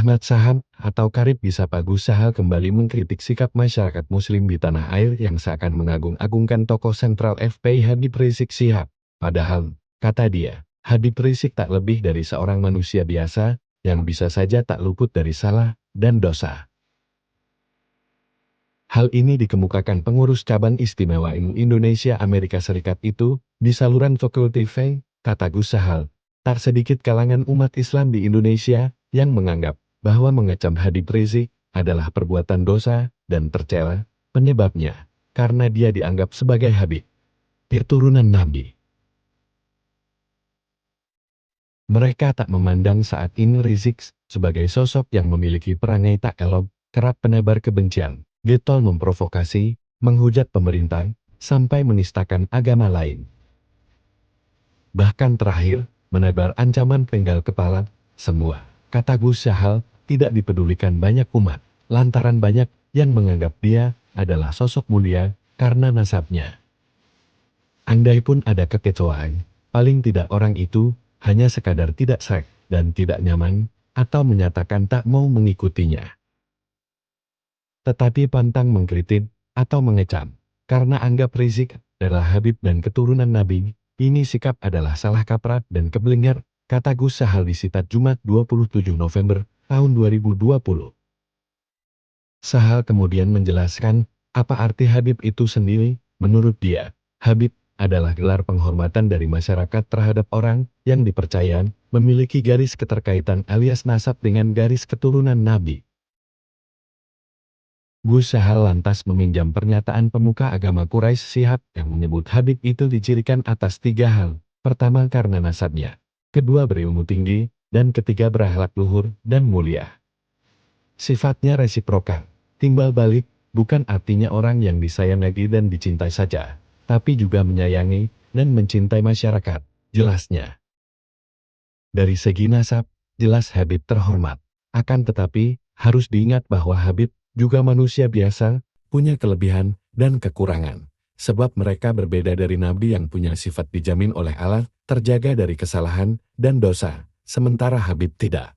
Ahmad Saham atau Karib Bisapa Gus Sahal kembali mengkritik sikap masyarakat muslim di tanah air yang seakan mengagung-agungkan tokoh sentral FPI Habib Rizik Syihab. Padahal, kata dia, Habib Rizik tak lebih dari seorang manusia biasa, yang bisa saja tak luput dari salah dan dosa. Hal ini dikemukakan pengurus cabang istimewa Indonesia Amerika Serikat itu, di saluran Vokal TV, kata Gus Sahal. Tak sedikit kalangan umat Islam di Indonesia yang menganggap bahwa mengecam Habib Rizik adalah perbuatan dosa dan tercela penyebabnya karena dia dianggap sebagai Habib, keturunan Nabi. Mereka tak memandang saat ini Rizik sebagai sosok yang memiliki perangai tak elok, kerap penebar kebencian, getol memprovokasi, menghujat pemerintah, sampai menistakan agama lain. Bahkan terakhir, menebar ancaman penggal kepala, semua, kata Gus Sahal, tidak dipedulikan banyak umat, lantaran banyak yang menganggap dia adalah sosok mulia karena nasabnya. Andai pun ada kekecewaan, paling tidak orang itu hanya sekadar tidak sreg dan tidak nyaman, atau menyatakan tak mau mengikutinya. Tetapi pantang mengkritik atau mengecam, karena anggap Rizik adalah Habib dan keturunan Nabi. Ini sikap adalah salah kaprah dan keblinger, kata Gus Sahal di Sitat Jumat 27 November tahun 2020. Sahal kemudian menjelaskan, apa arti Habib itu sendiri. Menurut dia, Habib adalah gelar penghormatan dari masyarakat terhadap orang yang dipercaya memiliki garis keterkaitan alias nasab dengan garis keturunan Nabi. Gus Sahal lantas meminjam pernyataan pemuka agama Quraisy Syihab yang menyebut Habib itu dicirikan atas 3 hal. Pertama karena nasabnya, kedua berilmu tinggi, dan ketiga berakhlak luhur dan mulia. Sifatnya resiprokal, timbal balik, bukan artinya orang yang disayangi dan dicintai saja, tapi juga menyayangi dan mencintai masyarakat, jelasnya. Dari segi nasab, jelas Habib terhormat. Akan tetapi, harus diingat bahwa Habib juga manusia biasa, punya kelebihan dan kekurangan. Sebab mereka berbeda dari Nabi yang punya sifat dijamin oleh Allah, terjaga dari kesalahan dan dosa, sementara Habib tidak.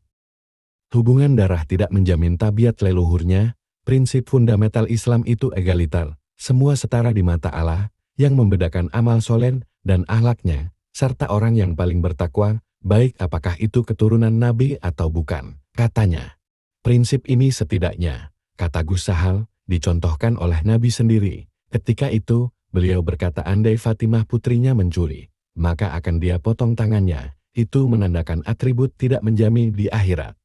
Hubungan darah tidak menjamin tabiat leluhurnya, prinsip fundamental Islam itu egalitar, semua setara di mata Allah, yang membedakan amal soleh dan akhlaknya, serta orang yang paling bertakwa, baik apakah itu keturunan Nabi atau bukan, katanya. Prinsip ini setidaknya, kata Gus Sahal, dicontohkan oleh Nabi sendiri. Ketika itu, beliau berkata andai Fatimah putrinya mencuri, maka akan dia potong tangannya. Itu menandakan atribut tidak menjamin di akhirat.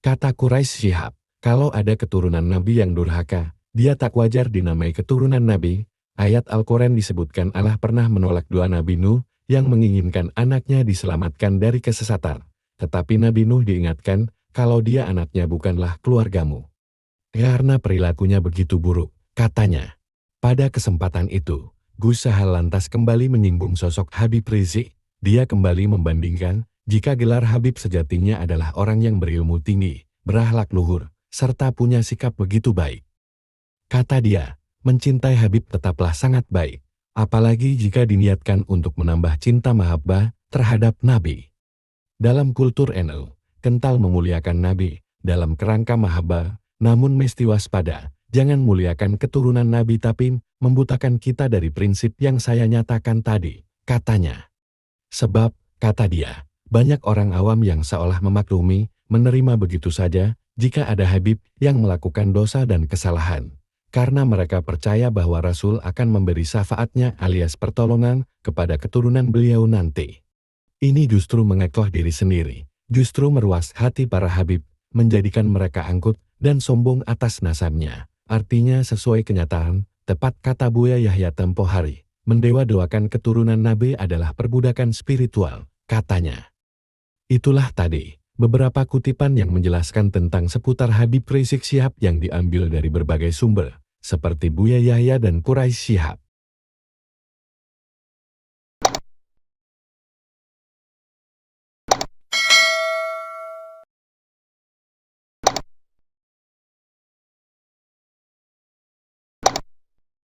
Kata Quraisy Syihab, kalau ada keturunan Nabi yang durhaka, dia tak wajar dinamai keturunan Nabi. Ayat Al-Quran disebutkan Allah pernah menolak doa Nabi Nuh yang menginginkan anaknya diselamatkan dari kesesatan. Tetapi Nabi Nuh diingatkan, kalau dia anaknya bukanlah keluargamu. Karena perilakunya begitu buruk, katanya. Pada kesempatan itu, Gus Sahal lantas kembali menyinggung sosok Habib Rizik. Dia kembali membandingkan, jika gelar Habib sejatinya adalah orang yang berilmu tinggi, berakhlak luhur, serta punya sikap begitu baik. Kata dia, mencintai Habib tetaplah sangat baik, apalagi jika diniatkan untuk menambah cinta mahabbah terhadap Nabi. Dalam kultur NU, kental memuliakan Nabi, dalam kerangka mahabbah, namun mesti waspada, jangan muliakan keturunan Nabi tapi membutakan kita dari prinsip yang saya nyatakan tadi, katanya. Sebab, kata dia, banyak orang awam yang seolah memaklumi, menerima begitu saja, jika ada Habib yang melakukan dosa dan kesalahan. Karena mereka percaya bahwa Rasul akan memberi syafaatnya alias pertolongan kepada keturunan beliau nanti. Ini justru mengekoh diri sendiri, justru meruas hati para Habib, menjadikan mereka angkut dan sombong atas nasabnya. Artinya sesuai kenyataan, tepat kata Buya Yahya tempo hari, mendewa-doakan keturunan Nabi adalah perbudakan spiritual, katanya. Itulah tadi, beberapa kutipan yang menjelaskan tentang seputar Habib Rizik Syihab yang diambil dari berbagai sumber, seperti Buya Yahya dan Quraisy Syihab.